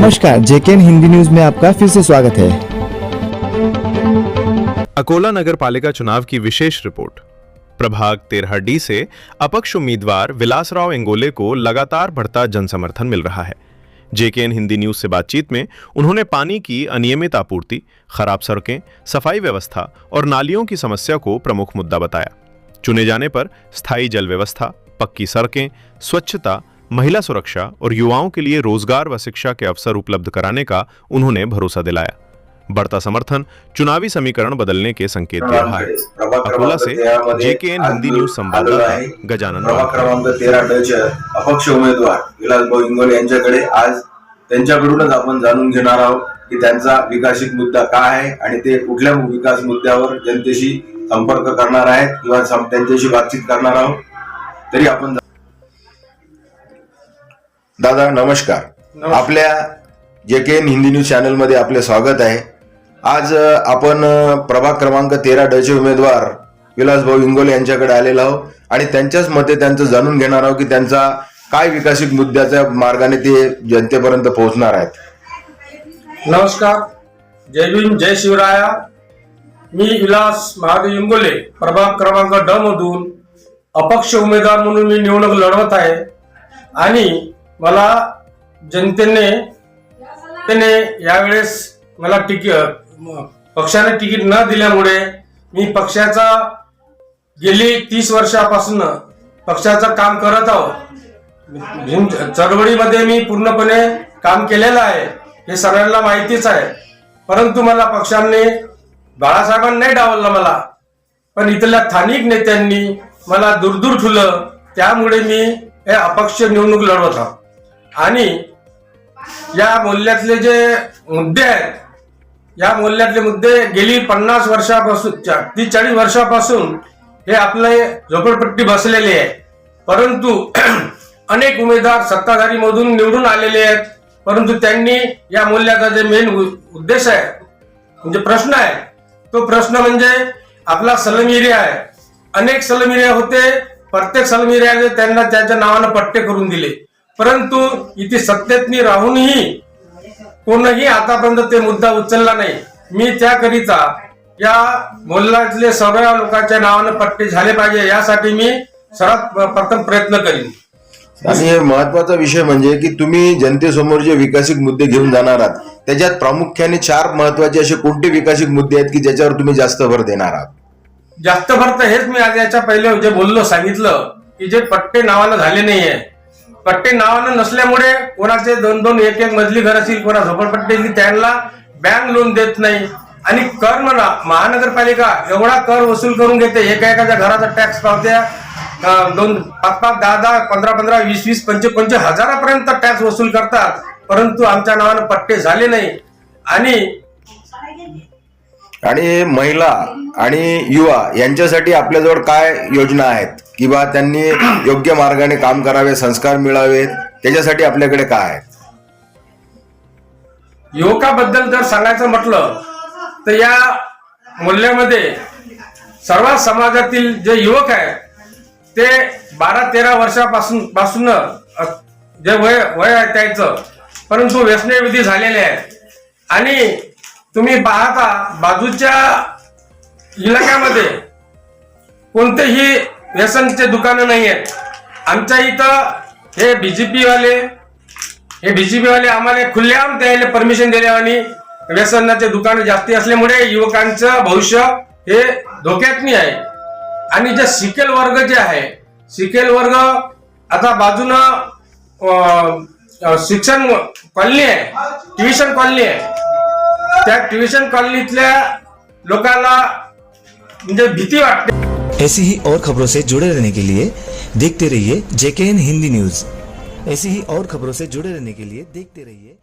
नमस्कार, जेकेएन हिंदी न्यूज में आपका फिर से स्वागत है। अकोला नगर पालिका चुनाव की विशेष रिपोर्ट। प्रभाग 13 डी से अपक्ष उम्मीदवार विलासराव एंगोले को लगातार बढ़ता जनसमर्थन मिल रहा है। जेकेएन हिंदी न्यूज से बातचीत में उन्होंने पानी की अनियमित आपूर्ति, खराब सड़कें, सफाई व्यवस्था और नालियों की समस्या को प्रमुख मुद्दा बताया। चुने जाने पर स्थायी जल व्यवस्था, पक्की सड़कें, स्वच्छता, महिला सुरक्षा और युवाओं के लिए रोजगार व शिक्षा के अवसर उपलब्ध कराने का उन्होंने भरोसा दिलाया। बढ़ता समर्थन चुनावी समीकरण बदलने के संकेत दे रहा है। अकोला से जेकेएन हिंदी न्यूज संवाददाता गजानन। प्रभाग क्रमांक 13 चे अपक्ष उमेदवार विलासभाऊ इंगोले यांच्याकडे आज त्यांच्याकडूनच आपण जाणून घेणार आहोत की त्यांचा विकासिक मुद्दा काय आहे आणि ते कुठल्या विकास मुद्द्यावर जनतेशी संपर्क करणार आहेत किंवा त्यांच्याशी बातचीत करणार आहोत। तरी आपण दादा नमस्कार, आपल्या जेकेएन हिंदी न्यूज चॅनल मध्ये आपले स्वागत आहे। आज आपण प्रभाग क्रमांक 13 चे उमेदवार विलासभाऊ इंगोले यांच्याकडे आलेलो आहोत आणि त्यांच्याच मते त्यांचं जाणून घेणार आहोत की त्यांचा काय विकासिक मुद्द्याच्या मार्गाने ते जनतेपर्यंत पोहोचणार आहेत। नमस्कार, जय भीम, जय शिवराया। मी विलास महादेव इंगोले प्रभाग क्रमांक ड मधून अपक्ष उमेदवार म्हणून मी निवडणूक लढवत आहे आणि मला जनतेने यावेळेस मला पक्षाने तिकीट न दिल्यामुळे मी पक्षाचा गेली 30 वर्षापासून पक्षाचं काम करत आहोत। चळवळीमध्ये मी पूर्णपणे काम केलेलं आहे, हे सगळ्यांना माहितीच आहे। परंतु मला पक्षाने बाळासाहेबांनी नाही डावललं मला, पण इथल्या स्थानिक नेत्यांनी मला दूर ठेवलं। त्यामुळे मी हे अपक्ष निवडणूक लढवत आहोत आणि या मोहल्ल्यातले जे मुद्दे आहेत, या मोहल्ल्यातले मुद्दे गेली 50 वर्षापासून 30-40 वर्षापासून हे आपले झोपडपट्टी बसलेले आहे। परंतु अनेक उमेदवार सत्ताधारी मधून निवडून आलेले आहेत, परंतु त्यांनी या मोहल्ल्याचा जे मेन उद्देश आहे म्हणजे प्रश्न आहे, तो प्रश्न म्हणजे आपला सलम एरिया आहे। अनेक सलम एरिया होते, प्रत्येक सलम एरियाने त्यांना त्याच्या नावाने पट्टे करून दिले, परंतु इथे सत्तेतनी राहूनही कोणीही आतापर्यंत ते मुद्दा उचलला नाही। मी त्याकरिता या मोहल्ल्यातले सर्व लोकांच्या नावाने पट्टे झाले पाहिजे यासाठी मी सर्वात प्रथम प्रयत्न करीन। आणि महत्वाचा विषय म्हणजे की तुम्ही जनतेसमोर जे विकासिक मुद्दे घेऊन जाणार आहात त्याच्यात प्रामुख्याने 4 महत्वाचे असे कोणते विकासिक मुद्दे आहेत की ज्याच्यावर तुम्ही जास्त भर देणार आहात? जास्त भर तर हेच मी आज याच्या पहिले जे बोललो सांगितलं की जे पट्टे नावानं झाले नाहीये, पट्टे नावानं नसल्यामुळे कोणाचे 2-2 1-1 मजली घर असतील, कोणा झोपडपट्टी त्यांना बँक लोन देत नाही आणि कर म्हणा महानगरपालिका एवढा कर वसूल करून घेते। एका घराचा टॅक्स पावत्या 2-5-5, 10-10, 15-15, 20-20, 25-25 हजारापर्यंत टॅक्स वसूल करतात, परंतु आमच्या नावानं पट्टे झाले नाही। आणि महिला आणि युवा यांच्यासाठी आपल्याजवळ काय योजना आहेत किंवा त्यांनी योग्य मार्गाने काम करावे, संस्कार मिळावेत, त्याच्यासाठी आपल्याकडे काय आहे? युवकाबद्दल जर सांगायचं म्हटलं तर या मूल्यामध्ये सर्व समाजातील जे युवक आहेत ते 12-13 वर्षापासून जे वय आहे त्याचं, परंतु व्यसनविधी झालेले आहेत आणि तुम्ही पाहता बाजूच्या इलाक्यामध्ये कोणतेही व्यसनचे दुकानं नाही आहेत। आमच्या इथं हे बीजेपी वाले आम्हाला खुलेआम द्यायला परमिशन दिले आणि व्यसनाचे दुकानं जास्ती असल्यामुळे युवकांचं भविष्य हे धोक्यात नाही आहे। आणि जे शिकेल वर्ग जे आहे, शिकेल वर्ग आता बाजूनं शिक्षण कॉलनी आहे, ट्युशन कॉलनी आहे, त्या ट्युशन कॉलनीतल्या लोकांना म्हणजे भीती वाटते। ऐसी ही और खबरों से जुड़े रहने के लिए देखते रहिए जेकेएन हिंदी न्यूज। ऐसी ही और खबरों से जुड़े रहने के लिए देखते रहिए